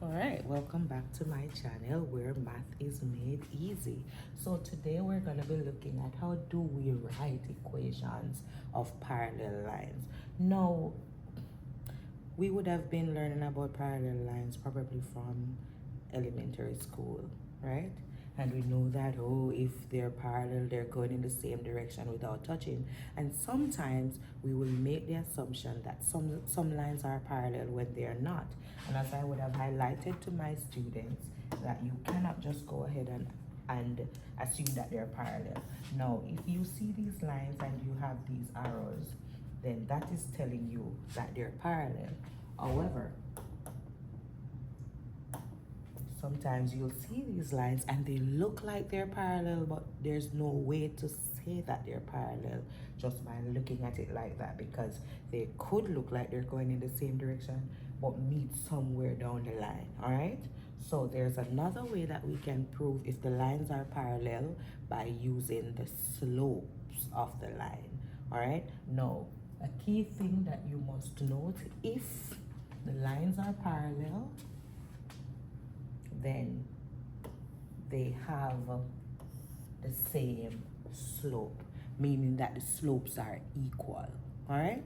Alright, welcome back to my channel where math is made easy. So today we're going to be looking at how do we write equations of parallel lines. Now, we would have been learning about parallel lines probably from elementary school, right? And we know that, oh, if they're parallel, they're going in the same direction without touching. And sometimes we will make the assumption that some lines are parallel when they are not. And as I would have highlighted to my students, that you cannot just go ahead and assume that they're parallel. Now, if you see these lines and you have these arrows, then that is telling you that they're parallel. However, sometimes you'll see these lines and they look like they're parallel, but there's no way to say that they're parallel just by looking at it like that, because they could look like they're going in the same direction but meet somewhere down the line. All right, so there's another way that we can prove if the lines are parallel by using the slopes of the line. All right, now a key thing that you must note: if the lines are parallel, then they have the same slope, meaning that the slopes are equal. All right,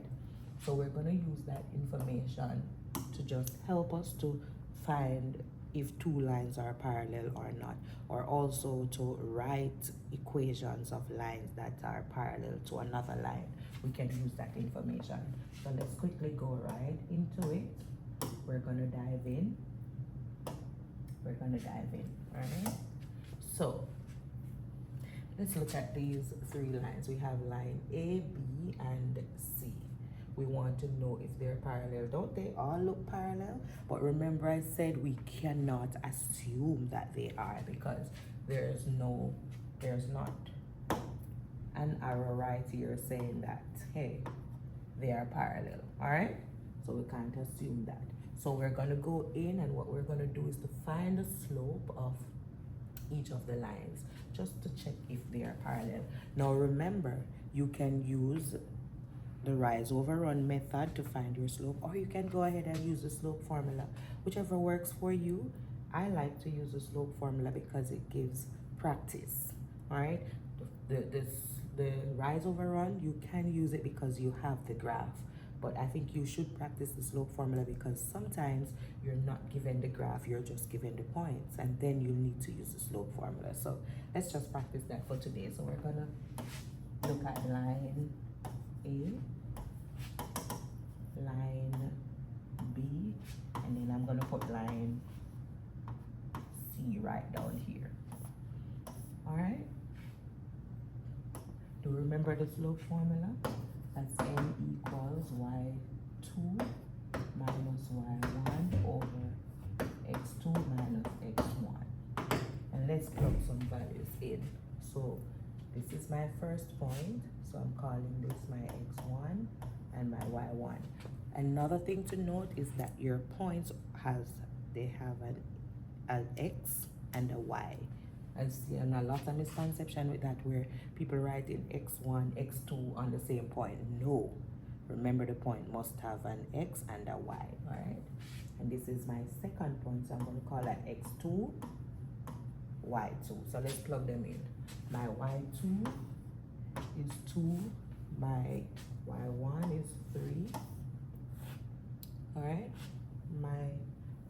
so we're going to use that information to just help us to find if two lines are parallel or not, or also to write equations of lines that are parallel to another line. We can use that information. So let's quickly go right into it. We're going to dive in. All right? So let's look at these three lines. We have line A, B, and C. We want to know if they're parallel. Don't they all look parallel? But remember, I said we cannot assume that they are, because there's not an arrow right here saying that, hey, they are parallel. All right, so we can't assume that. So we're going to go in, and what we're going to do is to find the slope of each of the lines just to check if they are parallel. Now remember, you can use the rise over run method to find your slope, or you can go ahead and use the slope formula, whichever works for you. I like to use the slope formula because it gives practice. All right, the rise over run, you can use it because you have the graph, but I think you should practice the slope formula because sometimes you're not given the graph, you're just given the points, and then you need to use the slope formula. So let's just practice that for today. So we're gonna look at line A, line B, and then I'm gonna put line C right down here. All right, do you remember the slope formula? That's n equals y2 minus y1 over x2 minus x1. And let's plug some values in. So this is my first point, so I'm calling this my x1 and my y1. Another thing to note is that your points have an x and a y. I see a lot of misconception with that, where people write in x1, x2 on the same point. No, remember the point must have an x and a y. All right, and this is my second point, so I'm going to call that x2, y2. So let's plug them in. My y2 is 2, my y1 is 3. All right, my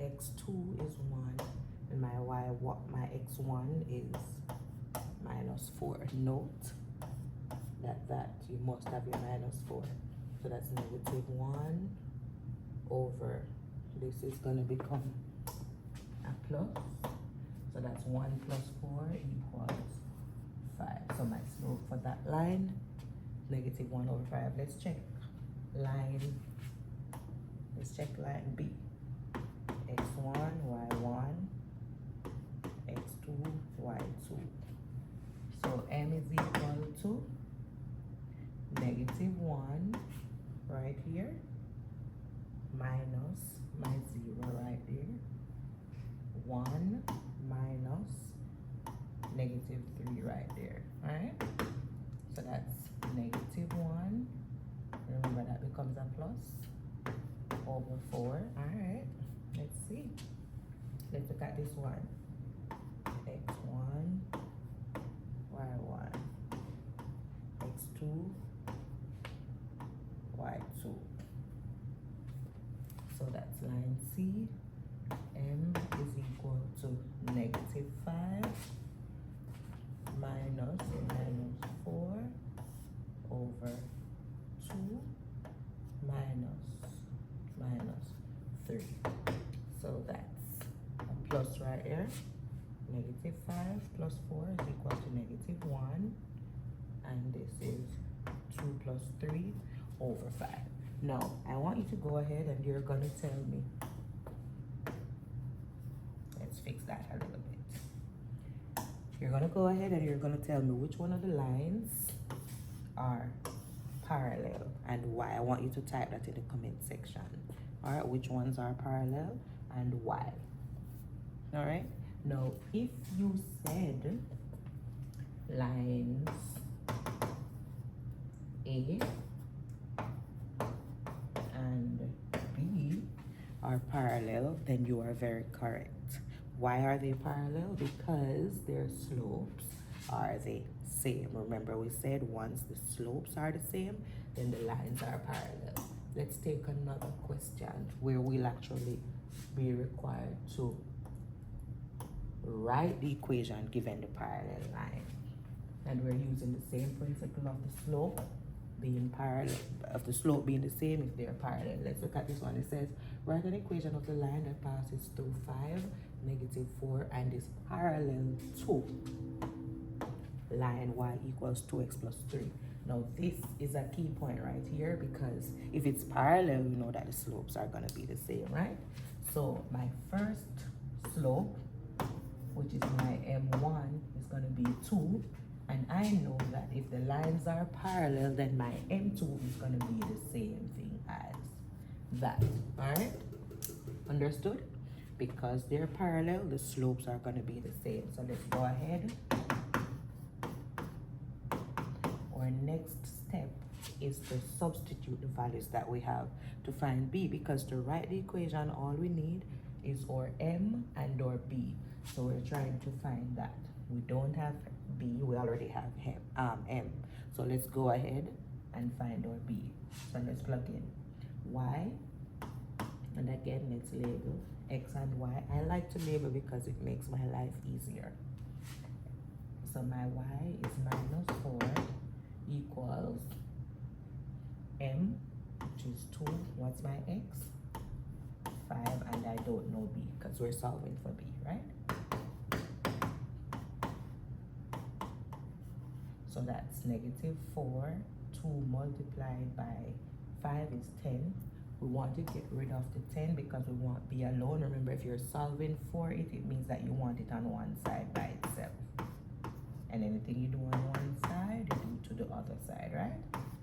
x2 is 1, and my x1 is minus 4. Note that you must have your minus 4. So that's negative 1 over, this is going to become a plus. So that's 1 plus 4 equals 5. So my slope for that line, negative 1 over 5. Let's check line B. x1, y1, x2, y2. So m is equal to negative 1 right here minus my 0 right there, 1 minus negative 3 right there. All right, so that's negative 1. Remember, that becomes a plus over 4. All right, let's see. Let's look at this one. X1, Y1, X2, Y2. So that's line C. M is equal to -5 minus 4 over 2 minus 3. So that's a plus right here. -5 plus 4 is equal to -1. And this is 2 plus 3 over 5. Now, I want you to go ahead and you're going to tell me. Let's fix that a little bit. You're going to go ahead and you're going to tell me which one of the lines are parallel and why. I want you to type that in the comment section. All right, which ones are parallel and why. All right. Now, if you said lines A and B are parallel, then you are very correct. Why are they parallel? Because their slopes are the same. Remember, we said once the slopes are the same, then the lines are parallel. Let's take another question where we'll actually be required to write the equation given the parallel line. And we're using the same principle of the slope being parallel, of the slope being the same if they're parallel. Let's look at this one. It says, write an equation of the line that passes through 5, -4, and is parallel to line y equals 2x plus 3. Now, this is a key point right here because if it's parallel, we know that the slopes are going to be the same, right? So, my first slope, which is my M1, is going to be 2. And I know that if the lines are parallel, then my M2 is going to be the same thing as that. All right? Understood? Because they're parallel, the slopes are going to be the same. So let's go ahead. Our next step is to substitute the values that we have to find B, because to write the equation, all we need is our M and our B. So we're trying to find that. We don't have B, we already have M. So let's go ahead and find our B. So let's plug in Y, and again, let's label X and Y. I like to label because it makes my life easier. So my Y is -4 equals M, which is 2. What's my X? 5, and I don't know B because we're solving for B, right? So that's -4, 2 multiplied by 5 is 10. We want to get rid of the 10 because we want B alone. Remember, if you're solving for it, it means that you want it on one side by itself. And anything you do on one side, you do to the other side, right?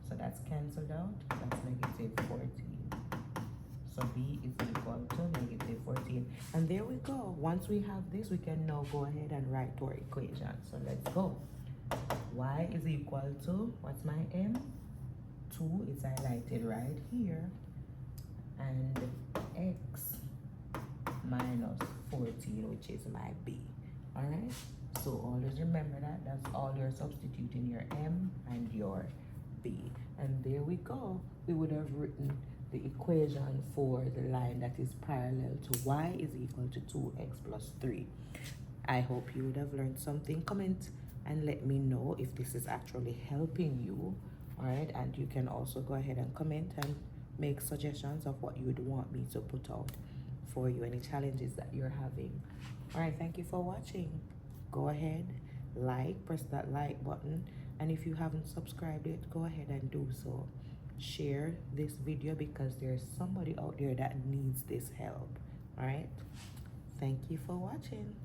So that's canceled out. That's -14. So B is equal to -14. And there we go. Once we have this, we can now go ahead and write our equation. So let's go. Y is equal to, what's my M? 2 is highlighted right here. And X minus 14, which is my B. All right? So always remember that. That's all you're substituting, your M and your B. And there we go. We would have written the equation for the line that is parallel to Y is equal to 2x plus 3. I hope you would have learned something. Comment and let me know if this is actually helping you. All right, and you can also go ahead and comment and make suggestions of what you would want me to put out for you, any challenges that you're having. All right, thank you for watching. Go ahead, press that like button, and if you haven't subscribed yet, go ahead and do so. Share this video because there's somebody out there that needs this help. All right, thank you for watching.